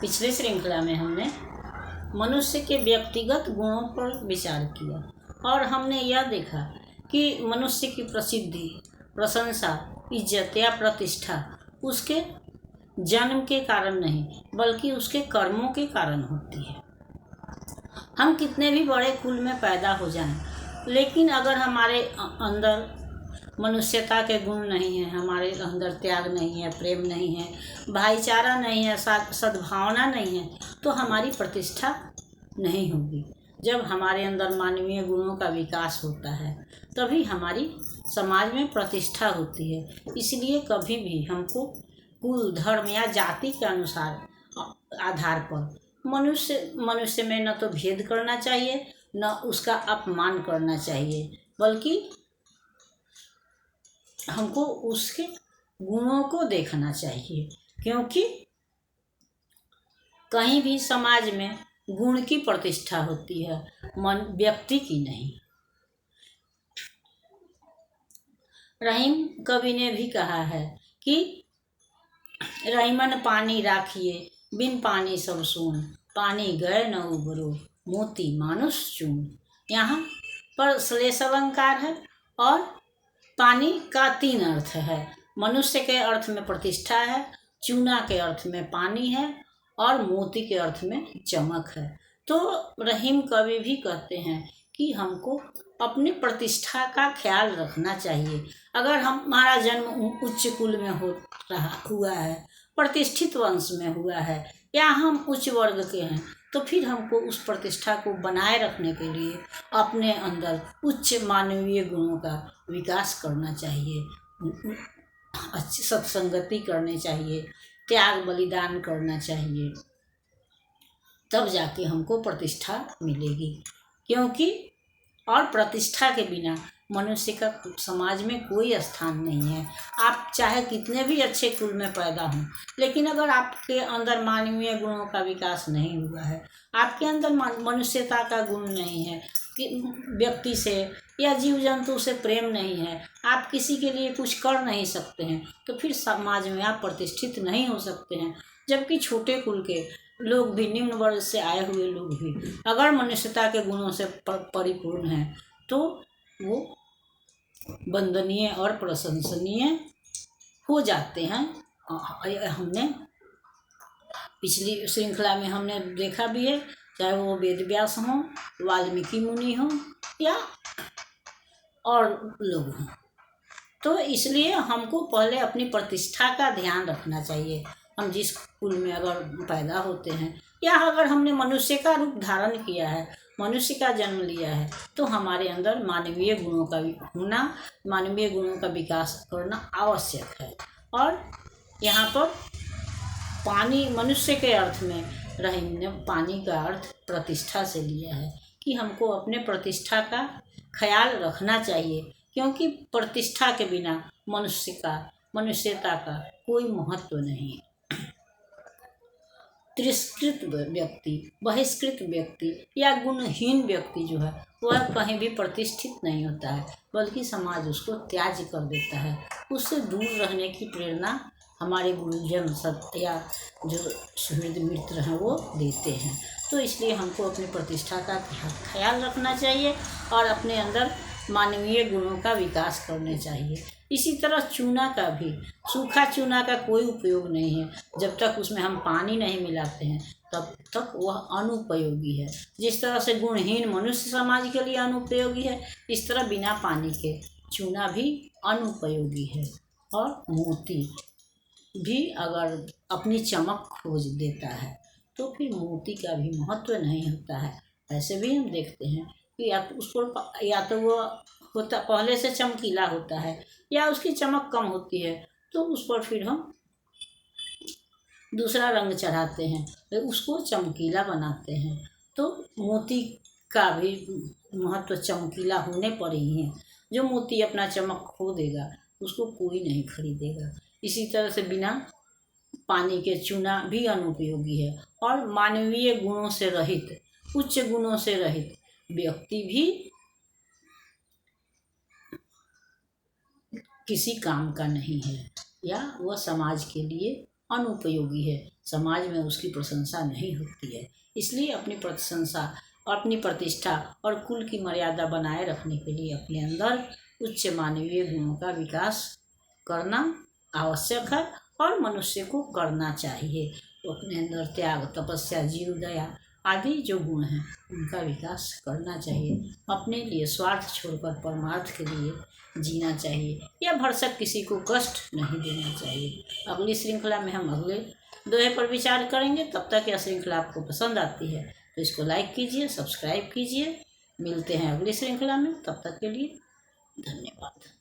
पिछले श्रृंखला में हमने मनुष्य के व्यक्तिगत गुणों पर विचार किया और हमने यह देखा कि मनुष्य की प्रसिद्धि, प्रशंसा, इज्जत या प्रतिष्ठा उसके जन्म के कारण नहीं बल्कि उसके कर्मों के कारण होती है। हम कितने भी बड़े कुल में पैदा हो जाएं, लेकिन अगर हमारे अंदर मनुष्यता के गुण नहीं है, हमारे अंदर त्याग नहीं है, प्रेम नहीं है, भाईचारा नहीं है, सद्भावना नहीं है, तो हमारी प्रतिष्ठा नहीं होगी। जब हमारे अंदर मानवीय गुणों का विकास होता है तभी हमारी समाज में प्रतिष्ठा होती है। इसलिए कभी भी हमको कुल, धर्म या जाति के अनुसार आधार पर मनुष्य में न तो भेद करना चाहिए न उसका अपमान करना चाहिए, बल्कि हमको उसके गुणों को देखना चाहिए, क्योंकि कहीं भी समाज में गुण की प्रतिष्ठा होती है, व्यक्ति की नहीं। रहीम कवि ने भी कहा है कि रहीमन पानी राखिए बिन पानी सब सून, पानी गए न उबरो मोती मानुष चून। यहाँ पर श्लेष अलंकार है और पानी का 3 अर्थ है। मनुष्य के अर्थ में प्रतिष्ठा है, चूना के अर्थ में पानी है और मोती के अर्थ में चमक है। तो रहीम कवि भी कहते हैं कि हमको अपनी प्रतिष्ठा का ख्याल रखना चाहिए। अगर हमारा जन्म उच्च कुल में हुआ है, प्रतिष्ठित वंश में हुआ है या हम उच्च वर्ग के हैं, तो फिर हमको उस प्रतिष्ठा को बनाए रखने के लिए अपने अंदर उच्च मानवीय गुणों का विकास करना चाहिए, अच्छी सत्संगति करनी चाहिए, त्याग बलिदान करना चाहिए, तब जाके हमको प्रतिष्ठा मिलेगी। क्योंकि और प्रतिष्ठा के बिना मनुष्य का समाज में कोई स्थान नहीं है। आप चाहे कितने भी अच्छे कुल में पैदा हों, लेकिन अगर आपके अंदर मानवीय गुणों का विकास नहीं हुआ है, आपके अंदर मनुष्यता का गुण नहीं है, कि व्यक्ति से या जीव जंतु से प्रेम नहीं है, आप किसी के लिए कुछ कर नहीं सकते हैं, तो फिर समाज में आप प्रतिष्ठित नहीं हो सकते हैं। जबकि छोटे कुल के लोग भी, निम्न वर्ग से आए हुए लोग भी अगर मनुष्यता के गुणों से परिपूर्ण हैं तो वो वंदनीय और प्रशंसनीय हो जाते हैं। हमने पिछली श्रृंखला में हमने देखा भी है, चाहे वो वेद व्यास हों, वाल्मीकि मुनि हों या और लोग हों। तो इसलिए हमको पहले अपनी प्रतिष्ठा का ध्यान रखना चाहिए। हम जिस कुल में अगर पैदा होते हैं या अगर हमने मनुष्य का रूप धारण किया है, मनुष्य का जन्म लिया है, तो हमारे अंदर मानवीय गुणों का होना, मानवीय गुणों का विकास करना आवश्यक है। और यहाँ पर पानी, मनुष्य के अर्थ में रहीम ने पानी का अर्थ प्रतिष्ठा से लिया है कि हमको अपने प्रतिष्ठा का ख्याल रखना चाहिए, क्योंकि प्रतिष्ठा के बिना मनुष्यता का कोई महत्व नहीं है। तिरस्कृत व्यक्ति, बहिष्कृत व्यक्ति या गुणहीन व्यक्ति जो है वह कहीं भी प्रतिष्ठित नहीं होता है, बल्कि समाज उसको त्याज्य कर देता है। उससे दूर रहने की प्रेरणा हमारे गुरुजन सत्य या जो सुहृद मित्र हैं वो देते हैं। तो इसलिए हमको अपनी प्रतिष्ठा का ख्याल रखना चाहिए और अपने अंदर मानवीय गुणों का विकास करने चाहिए। इसी तरह चूना का भी, सूखा चूना का कोई उपयोग नहीं है। जब तक उसमें हम पानी नहीं मिलाते हैं तब तक वह अनुपयोगी है। जिस तरह से गुणहीन मनुष्य समाज के लिए अनुपयोगी है, इस तरह बिना पानी के चूना भी अनुपयोगी है। और मोती भी अगर अपनी चमक खोज देता है तो फिर मोती का भी महत्व नहीं होता है। ऐसे भी हम देखते हैं कि या तो वो होता पहले से चमकीला होता है या उसकी चमक कम होती है, तो उस पर फिर हम दूसरा रंग चढ़ाते हैं, फिर उसको चमकीला बनाते हैं। तो मोती का भी महत्व चमकीला होने पर ही है। जो मोती अपना चमक खो देगा उसको कोई नहीं खरीदेगा। इसी तरह से बिना पानी के चूना भी अनुपयोगी है और मानवीय गुणों से रहित, उच्च गुणों से रहित व्यक्ति भी किसी काम का नहीं है या वह समाज के लिए अनुपयोगी है, समाज में उसकी प्रशंसा नहीं होती है। इसलिए अपनी प्रशंसा, अपनी प्रतिष्ठा और कुल की मर्यादा बनाए रखने के लिए अपने अंदर उच्च मानवीय गुणों का विकास करना आवश्यक है और मनुष्य को करना चाहिए। तो अपने अंदर त्याग, तपस्या, जीव दया आदि जो गुण हैं उनका विकास करना चाहिए। अपने लिए स्वार्थ छोड़कर परमार्थ के लिए जीना चाहिए या भरसक किसी को कष्ट नहीं देना चाहिए। अगली श्रृंखला में हम अगले दोहे पर विचार करेंगे। तब तक यह श्रृंखला आपको पसंद आती है तो इसको लाइक कीजिए, सब्सक्राइब कीजिए। मिलते हैं अगली श्रृंखला में, तब तक के लिए धन्यवाद।